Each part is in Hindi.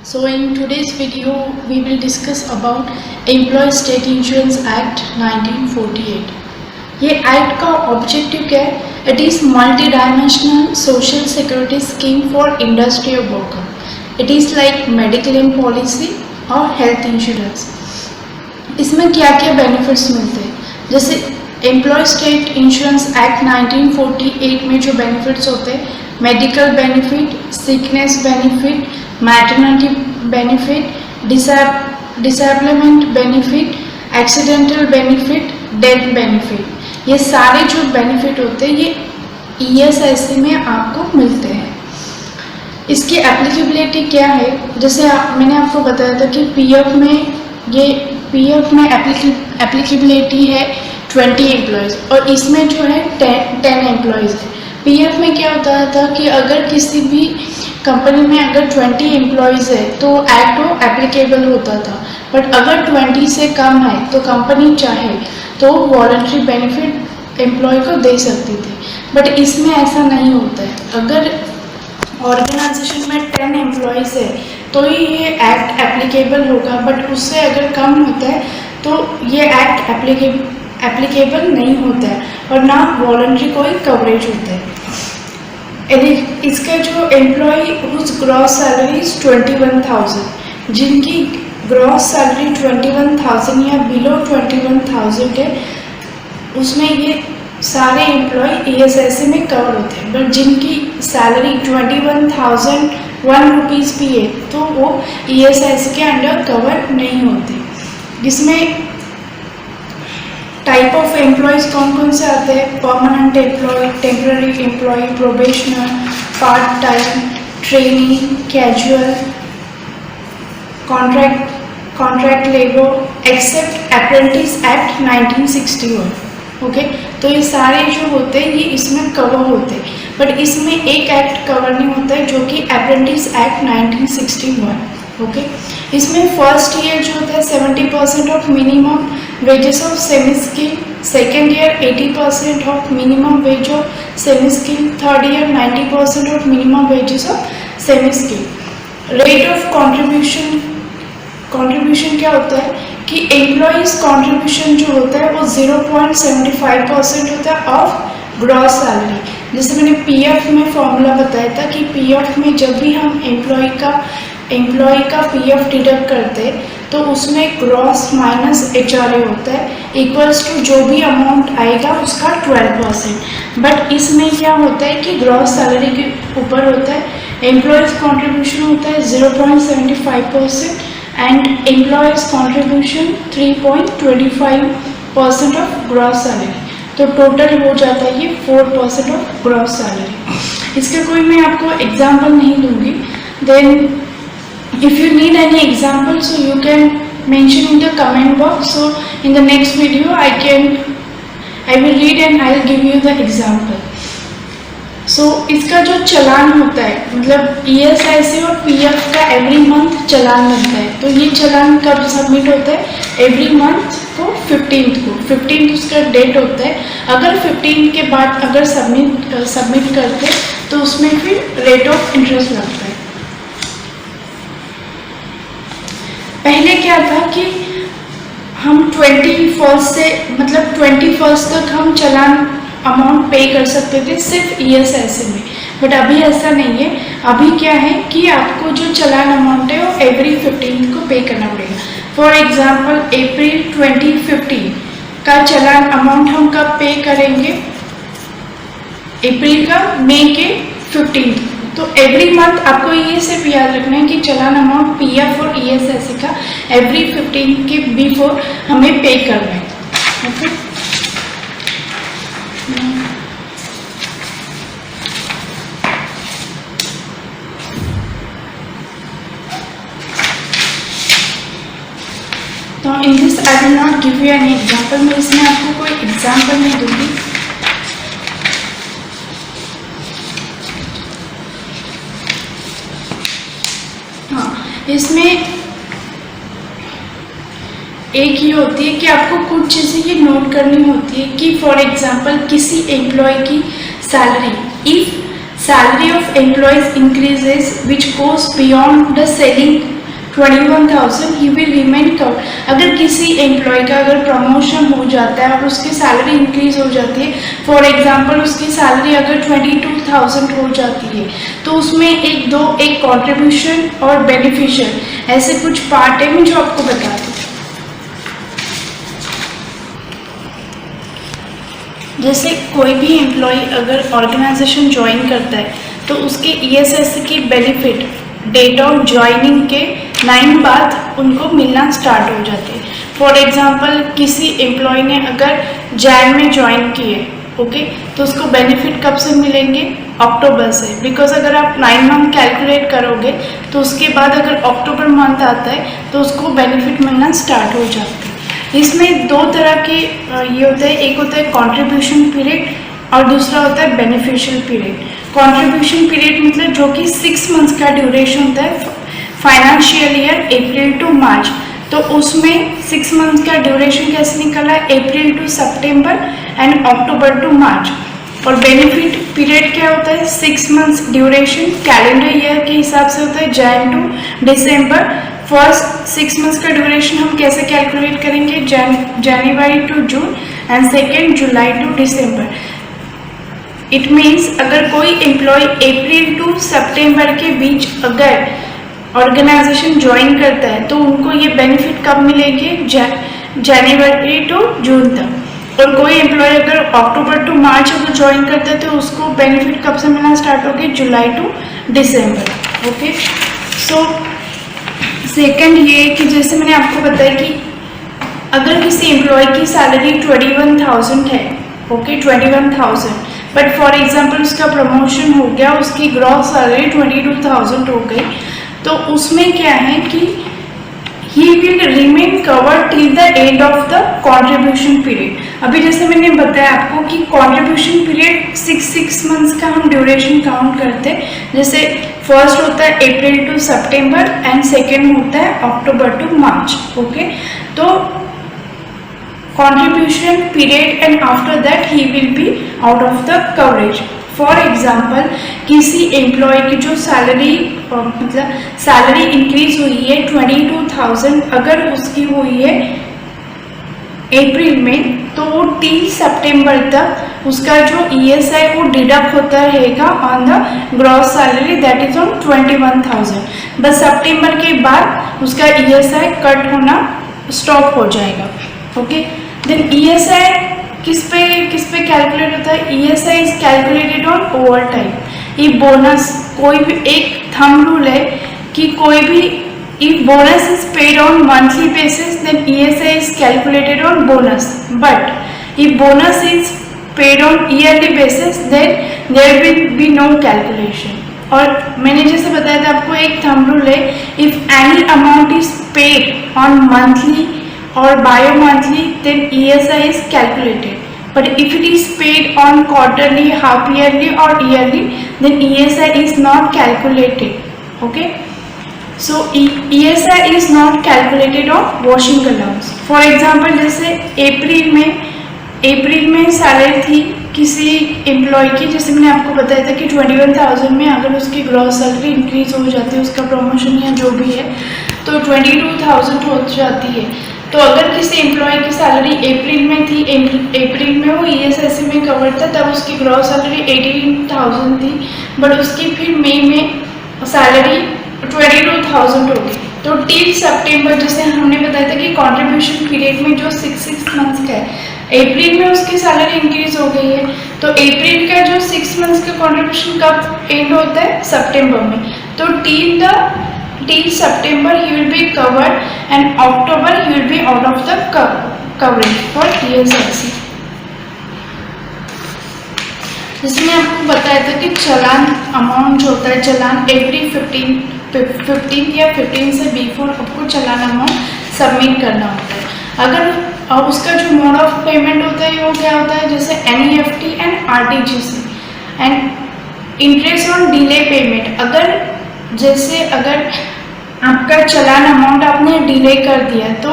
So in today's video we will discuss about Employee State Insurance Act 1948. ये एक्ट का ऑब्जेक्टिव क्या है? It is multi dimensional social security scheme for industry of worker. It is like mediclaim policy और हेल्थ इंश्योरेंस. इसमें क्या क्या बेनिफिट्स मिलते हैं? जैसे एम्प्लॉय स्टेट इंश्योरेंस एक्ट 1948 में जो बेनिफिट्स होते हैं, medical benefit, sickness benefit, maternity benefit, disablement benefit, accidental benefit, death benefit, ये सारे जो बेनिफिट होते हैं ये ESIC में आपको मिलते हैं. इसकी एप्लीकेबिलिटी क्या है? जैसे मैंने आपको बताया था कि PF में एप्लीकेबिलिटी है 20 एम्प्लॉयज़ और इसमें जो है 10 एम्प्लॉयज़ है. PF में क्या होता था कि अगर किसी भी कंपनी में अगर 20 एम्प्लॉयज़ है तो एक्ट वो एप्लीकेबल होता था, बट अगर 20 से कम है तो कंपनी चाहे तो वॉलंटरी बेनिफिट एम्प्लॉय को दे सकती थी. बट इसमें ऐसा नहीं होता है. अगर ऑर्गेनाइजेशन में 10 एम्प्लॉयज़ है तो ही ये एक्ट एप्लीकेबल होगा, बट उससे अगर कम होता है तो ये एक्ट एप्लीकेबल नहीं होता है और ना वॉलंटरी कोई कवरेज होता है. इसका जो एम्प्लॉय हुज ग्रॉस सैलरी 21,000, जिनकी ग्रॉस सैलरी 21,000 या बिलो 21,000 है, उसमें ये सारे एम्प्लॉय ESIC में कवर होते हैं. बट जिनकी सैलरी 21,001 रुपीज़ भी है तो वो ESIC के अंडर कवर नहीं होते. इसमें टाइप ऑफ एम्प्लॉयज़ कौन कौन से आते हैं? Permanent employee, temporary employee, probationer, part time, trainee, casual, contract labour, except apprentice act 1961. Okay, तो ये सारे जो होते हैं ये इसमें कवर होते हैं. बट इसमें एक एक्ट कवर नहीं होता है जो कि अप्रेंटिस एक्ट 1961. ओके, इसमें फर्स्ट ईयर जो होता है 70% of minimum wages of semi skill, second year 80% of minimum ways of semi skill, third year 90% of minimum wages of semi skill. Rate of contribution क्या होता है कि एम्प्लॉयज़ कॉन्ट्रीब्यूशन जो होता है वो 0.75% होता है ऑफ ग्रॉस सैलरी. जैसे मैंने PF में फॉर्मूला बताया था कि PF में जब भी हम एम्प्लॉय का PF डिडक्ट करते हैं तो उसमें ग्रॉस माइनस HRA होता है इक्वल्स टू जो भी अमाउंट आएगा उसका 12%. बट इसमें क्या होता है कि ग्रॉस सैलरी के ऊपर होता है, एम्प्लॉयज़ कॉन्ट्रीब्यूशन होता है 0.75% and employees contribution 3.25% of gross salary. तो टोटल हो जाता है ये 4% ऑफ ग्रॉस सैलरी. इसका कोई मैं आपको एग्जाम्पल नहीं दूंगी. Then if you need any example, so you can mention in the comment box. So in the next video I will read and I will give you the example. So इसका जो चालान होता है, मतलब ESIC और PF का एवरी मंथ चालान लगता है. तो ये चालान कब सबमिट होता है? एवरी मंथ को 15th उसका डेट होता है. अगर 15th के बाद अगर सबमिट करते तो उसमें फिर रेट ऑफ इंटरेस्ट लगता है. पहले क्या था कि हम 21st तक हम चालान अमाउंट पे कर सकते थे सिर्फ ESIC में. बट अभी ऐसा नहीं है. अभी क्या है कि आपको जो चालान अमाउंट है वो एवरी 15th को पे करना पड़ेगा. फॉर एग्जांपल अप्रैल 2015 का चालान अमाउंट हम कब पे करेंगे? अप्रैल का मई के 15th. तो एवरी मंथ आपको ये सिर्फ याद रखना है कि चालान अमाउंट PF और ESIC का एवरी 15 के बिफोर हमें पे करना है. ओके, तो in this I will not give you any example. मैं इसमें आपको कोई एग्जाम्पल नहीं दूंगी. इसमें एक ये होती है कि आपको कुछ चीज़ें ये नोट करनी होती है कि फॉर एग्जांपल किसी एम्प्लॉय की salary, if salary of employees increases which goes beyond the selling 21,000 he will remain covered. अगर किसी एम्प्लॉय का अगर प्रमोशन हो जाता है और उसकी सैलरी इंक्रीज हो जाती है, फॉर एग्जांपल उसकी सैलरी अगर 22,000 हो जाती है, तो उसमें एक कंट्रीब्यूशन और बेनिफिशियल ऐसे कुछ पार्ट है मैं जो आपको बता दूँ। जैसे कोई भी एम्प्लॉय अगर ऑर्गेनाइजेशन ज्वाइन करता है तो उसके ईएसएस की बेनिफिट डेट ऑफ ज्वाइनिंग के 9 बाद उनको मिलना स्टार्ट हो जाते हैं। फॉर एग्जांपल किसी एम्प्लॉय ने अगर जैन में ज्वाइन किए, ओके, तो उसको बेनिफिट कब से मिलेंगे? अक्टूबर से, बिकॉज अगर आप 9 मंथ कैलकुलेट करोगे तो उसके बाद अगर अक्टूबर मंथ आता है तो उसको बेनिफिट मिलना स्टार्ट हो जाता है। इसमें 2 तरह के ये होते हैं, एक होता है कॉन्ट्रीब्यूशन पीरियड और दूसरा होता है बेनिफिशियल पीरियड। कॉन्ट्रीब्यूशन पीरियड मतलब जो कि 6 मंथ्स का ड्यूरेशन होता है, financial year April to March, तो उसमें 6 मंथ्स का ड्यूरेशन कैसे निकला? April to September and October to March. और बेनिफिट पीरियड क्या होता है? 6 मंथ्स ड्यूरेशन कैलेंडर ईयर के हिसाब से होता है, Jan to December. First 6 months का ड्यूरेशन हम कैसे कैलकुलेट करेंगे? January to June and second July to December. It means अगर कोई एम्प्लॉय अप्रैल टू सितंबर के बीच अगर ऑर्गेनाइजेशन ज्वाइन करता है तो उनको ये बेनिफिट कब मिलेंगे? जनवरी टू जून तक। और कोई एम्प्लॉय अगर अक्टूबर टू मार्च अगर ज्वाइन करता है तो उसको बेनिफिट कब से मिलना स्टार्ट होगी? July to December. Okay, so second ये कि जैसे मैंने आपको बताया कि अगर किसी एम्प्लॉय की सैलरी 21,000 है, ओके, 21,000, बट फॉर एग्जांपल उसका प्रमोशन हो गया, उसकी ग्रॉस सैलरी 22,000 हो गई, तो उसमें क्या है कि he will remain covered till the end of the contribution period. अभी जैसे मैंने बताया आपको कि कॉन्ट्रीब्यूशन पीरियड 6 मंथ्स का हम ड्यूरेशन काउंट करते हैं। जैसे फर्स्ट होता है अप्रैल टू सितंबर एंड सेकेंड होता है अक्टूबर टू मार्च। ओके, तो contribution period and after that he will be out of the coverage. For example किसी एम्प्लॉय की जो सैलरी मतलब सैलरी इंक्रीज हुई है 22,000, अगर उसकी हुई है अप्रैल में, तो वो टिल सितंबर तक उसका जो ईएसआई वो डिडक्ट होता रहेगा on the gross salary that is on 21,000। बस सितंबर के बाद उसका ईएसआई कट होना स्टॉप हो जाएगा। ओके, देन ईएसआई किस पे कैलकुलेट होता है? ESI is calculated on over time. ये बोनस कोई भी एक थंब रूल है कि कोई भी if bonus is paid on monthly basis then ESI is calculated on bonus, but if bonus is paid on yearly basis then there will be no calculation। और मैंने जैसे बताया था आपको एक थंब रूल है, if any amount is paid on monthly or bi-monthly then ESI is calculated, but if it is paid on quarterly, half yearly or yearly then ESI is not calculated। okay, so ESI is not calculated on washing allowance। for example जैसे अप्रैल में सैलरी थी किसी एम्प्लॉय की, जैसे मैंने आपको बताया था कि 21,000 में अगर उसकी ग्रॉस सैलरी इंक्रीज हो जाती है, उसका प्रमोशन या जो भी है, तो 22,000 हो जाती है। तो अगर किसी एम्प्लॉय की सैलरी अप्रैल में थी, अप्रैल में वो ESI में कवर था, तब उसकी ग्रॉस सैलरी 18,000 थी, बट उसकी फिर मई में सैलरी 22,000 होगी। तो टिल सितंबर जैसे हमने बताया था कि कंट्रीब्यूशन पीरियड में जो 6 मंथ्स का है, अप्रैल में उसकी सैलरी इंक्रीज हो गई है, तो अप्रैल का जो 6 मंथ्स का कंट्रीब्यूशन कब एंड होता है? सितंबर में। तो till September he will be covered and October he will be out of the coverage for ESI। जैसे मैं आपको बताया था कि चालान अमाउंट जो होता है, चालान एवरी 15 या 15 से बिफोर आपको चालान अमाउंट सबमिट करना होता है। अगर उसका जो मोड ऑफ पेमेंट होता है वो क्या होता है? जैसे NEFT and RTGS and interest on delay payment. अगर आपका चालान अमाउंट आपने डिले कर दिया तो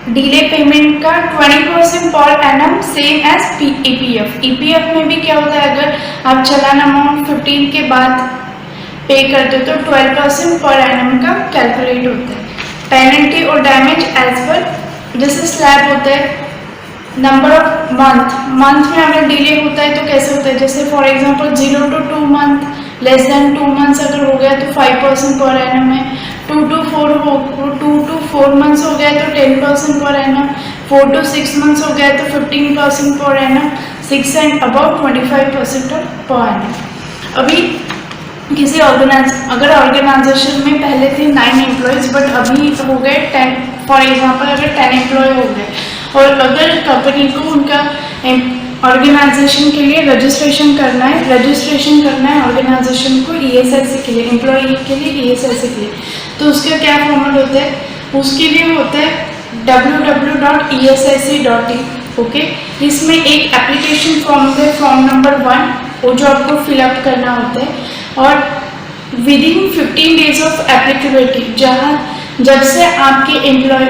डिले पेमेंट का 20% पर एनम सेम एज ईपीएफ। ईपीएफ में भी क्या होता है, अगर आप चालान अमाउंट 15 के बाद पे करते हो तो 12% पर एनम का कैलकुलेट होता है। पेनल्टी और डैमेज एज पर जैसे स्लैब होता है, नंबर ऑफ मंथ में अगर डिले होता है तो कैसे होता है, जैसे for example 0 to 2 month, less than 2 months अगर हो गया तो 5% पर एनम है, 2 to 4 मंथ्स हो गया तो 10% पर एनम, 4 to 6 मंथ्स हो गया तो 15% per annum, 6 and about 25% per annum. अभी किसी अगर ऑर्गेनाइजेशन में पहले थे 9 एम्प्लॉयज़ बट अभी हो गए 10, फॉर एग्जांपल अगर 10 एम्प्लॉय हो गए और अगर कंपनी को उनका ऑर्गेनाइजेशन के लिए रजिस्ट्रेशन करना है ऑर्गेनाइजेशन को ईएसआईसी के लिए, एम्प्लॉय के लिए ईएसआईसी के लिए, तो उसका क्या फॉर्मेट होता है, उसके लिए होता है www.esic.in। ओके, इसमें एक एप्लीकेशन फॉर्म है, फॉर्म नंबर 1, वो जो आपको फिलअप करना होता है, और with in 15 days of applicability, जब से आपके एम्प्लॉय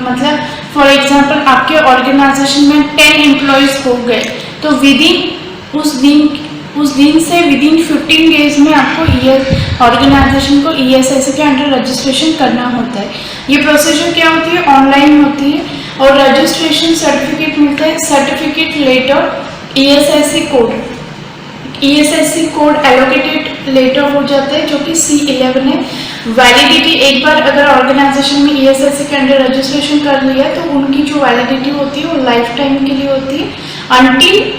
मतलब फॉर एग्जांपल आपके ऑर्गेनाइजेशन में 10 एम्प्लॉयज़ हो गए तो विद इन उस दिन से विद इन 15 डेज में आपको ऑर्गेनाइजेशन को ईएसआईसी के अंडर रजिस्ट्रेशन करना होता है। ये प्रोसीजर क्या होती है, ऑनलाइन होती है, और रजिस्ट्रेशन सर्टिफिकेट मिलता है, certificate letter, ESIC code allocated letter हो जाता है जो कि C11 है। वैलिडिटी, एक बार अगर ऑर्गेनाइजेशन में ईएसआईसी के अंडर रजिस्ट्रेशन कर लिया तो उनकी जो वैलिडिटी होती है वो लाइफ टाइम के लिए होती है, अनटिल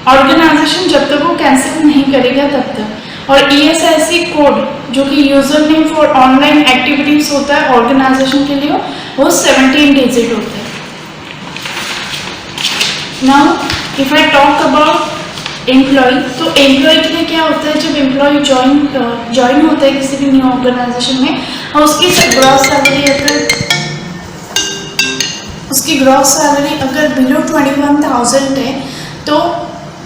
ऑर्गेनाइजेशन जब तक वो कैंसिल नहीं करेगा तब तक। और ईएसआईसी कोड जो कि user name for online activities होता है ऑर्गेनाइजेशन के लिए, वो 17 डिजिट होता है। Now if I talk about employee, तो एम्प्लॉय के लिए क्या होता है, जब एम्प्लॉय ज्वाइन होता है किसी भी न्यू ऑर्गेनाइजेशन में और उसकी ग्रॉस सैलरी अगर बिलो 21,000 है तो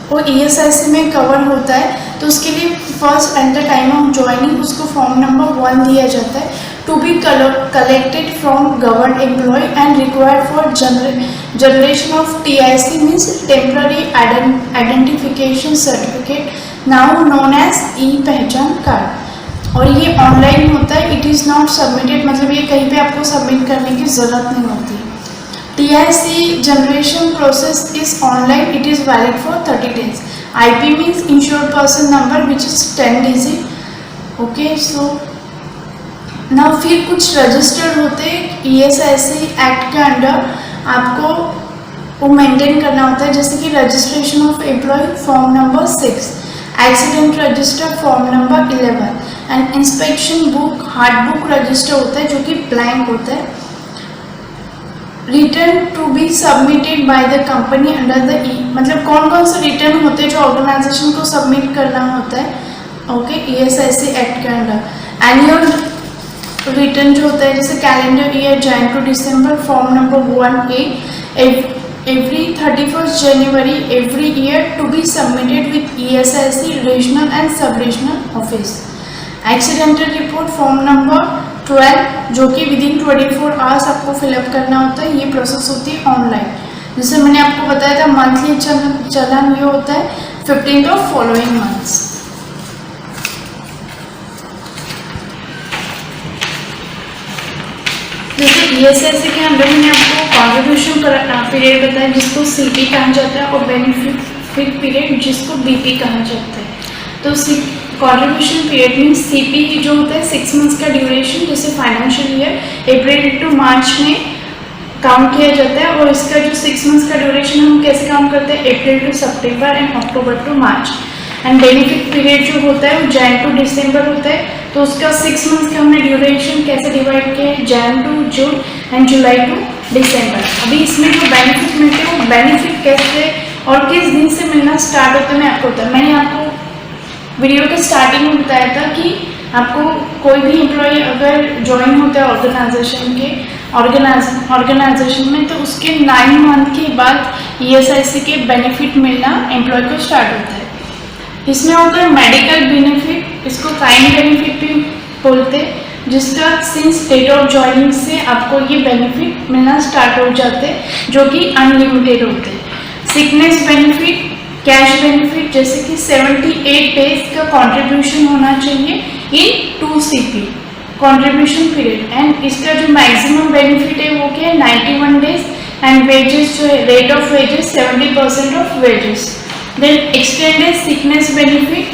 वो ईएसआईसी में कवर होता है, तो उसके लिए first at the time of joining उसको फॉर्म नंबर 1 दिया जाता है, to be collected from govern employ and required for generation of TIC means temporary identification certificate, now known as e पहचान कार्ड। और ये ऑनलाइन होता है, इट इज़ नॉट सबमिटेड, मतलब ये कहीं पे आपको सबमिट करने की ज़रूरत नहीं होती। TIC generation process is online. It is valid for 30 days. IP means insured person number, which is 10 digit. Okay, so now फिर कुछ रजिस्टर्ड होते हैं ESIC एक्ट के अंडर, आपको वो मेंटेन करना होता है, जैसे कि registration of employee form number 6, accident register form number 11 and inspection book hard book register होता है जो कि ब्लैंक होता है। Return to be submitted by the company under the मतलब कौन कौन से रिटर्न होते हैं जो ऑर्गेनाइजेशन को सबमिट करना होता है, ओके, ESIC एक्ट के अंडर। एनुअल रिटर्न जो होता है जैसे calendar year Jan to December form number 1A every 31st January every year to be submitted with ESIC regional and sub regional office. Accidental report form number 12 जो कि विद इन 24 आवर्स आपको फिलअप करना होता है, ये प्रोसेस होती है ऑनलाइन। जैसे मैंने आपको बताया था मंथली चलन ये होता है 15th ऑफ फॉलोइंग मंथ्स। जैसे ESIC के अंदर मैंने आपको कॉन्ट्रीब्यूशन पीरियड बताया जिसको CP कहा जाता है और बेनिफिट पीरियड जिसको BP कहा जाता है। तो कॉन्ट्रीब्यूशन पीरियड मीन CP जो होता है 6 मंथ्स का ड्यूरेशन, जैसे फाइनेंशियल ईयर अप्रैल टू मार्च में काउंट किया जाता है, और इसका जो 6 मंथ्स का ड्यूरेशन हम कैसे काउंट करते हैं, April to September and October to March. And benefit period जो होता है वो जैन टू दिसंबर होता है, तो उसका 6 मंथ्स का हमने ड्यूरेशन कैसे डिवाइड किया है, Jan to June and July to December. अभी इसमें जो बेनिफिट मिलते हैं वो बेनिफिट कैसे और किस दिन से मिलना स्टार्ट होता है मैं आपको बताऊँ। मैंने आपको वीडियो के स्टार्टिंग में बताया था कि आपको कोई भी एम्प्लॉय अगर ज्वाइन होता है ऑर्गेनाइजेशन में तो उसके 9 मंथ के बाद ESIC के बेनिफिट मिलना एम्प्लॉय को स्टार्ट होता है। इसमें होता है मेडिकल बेनिफिट, इसको काइंड बेनिफिट भी बोलते हैं, जिसका सिंस डेट ऑफ ज्वाइनिंग से आपको ये बेनिफिट मिलना स्टार्ट हो जाते हैं, जो कि अनलिमिटेड होते हैं। सिकनेस बेनिफिट, कैश बेनिफिट, जैसे कि 78 डेज का कंट्रीब्यूशन होना चाहिए इन 2CP कंट्रीब्यूशन पीरियड, एंड इसका जो मैक्सिमम बेनिफिट है वो क्या है 91 डेज, एंड वेजेस जो है rate of wages 70% of wages. Then extended sickness benefit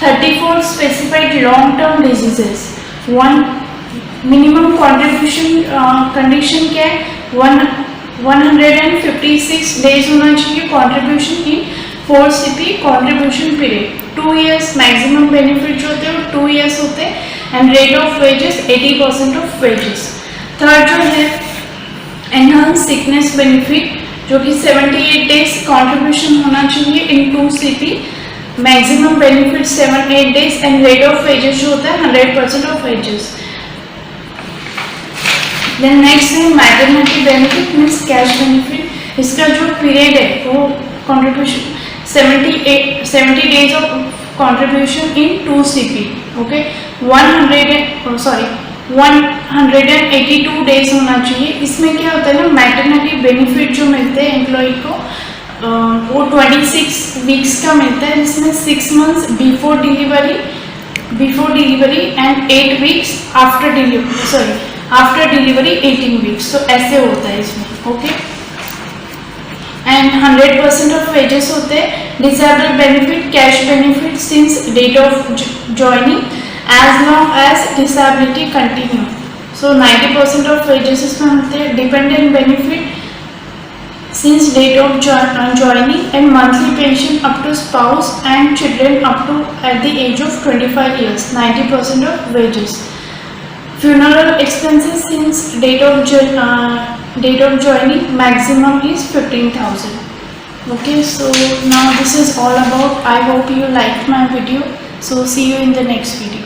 34 specified long term diseases, one minimum contribution condition क्या है 156 डेज होना चाहिए contribution in 4CP contribution period. 2 years maximum benefit जो होते हैं वो 2 years होते हैं, and rate of wages 80% of wages. Third जो है एनहांस सिकनेस बेनिफिट, जो कि 78 डेज कंट्रीब्यूशन होना चाहिए इन 2CP, maximum benefit 78 days, and rate of wages जो होता है 100% ऑफ वेजेस। देन नेक्स्ट है maternity benefit means cash benefit, इसका जो पीरियड है वो contribution 70 days of contribution in 2CP, okay 182 days होना चाहिए। इसमें क्या होता है ना, मैटरनिटी बेनिफिट जो मिलते हैं एम्प्लॉय को वो 26 वीक्स का मिलता है, जिसमें 6 months before delivery and 8 weeks after delivery 18 weeks, तो ऐसे होता है इसमें, ओके। एंड 100% ऑफ वेजेस होते हैं। Disable benefit, cash benefit since date of joining as long as disability continue, so 90% of wages इसमें होते हैं। Dependent benefit since date of joining, and monthly pension up to spouse and children up to at the age of 25 years, 90% of wages. Funeral expenses since date of joining maximum is 15,000. Okay, so now this is all about. I hope you liked my video. So see you in the next video.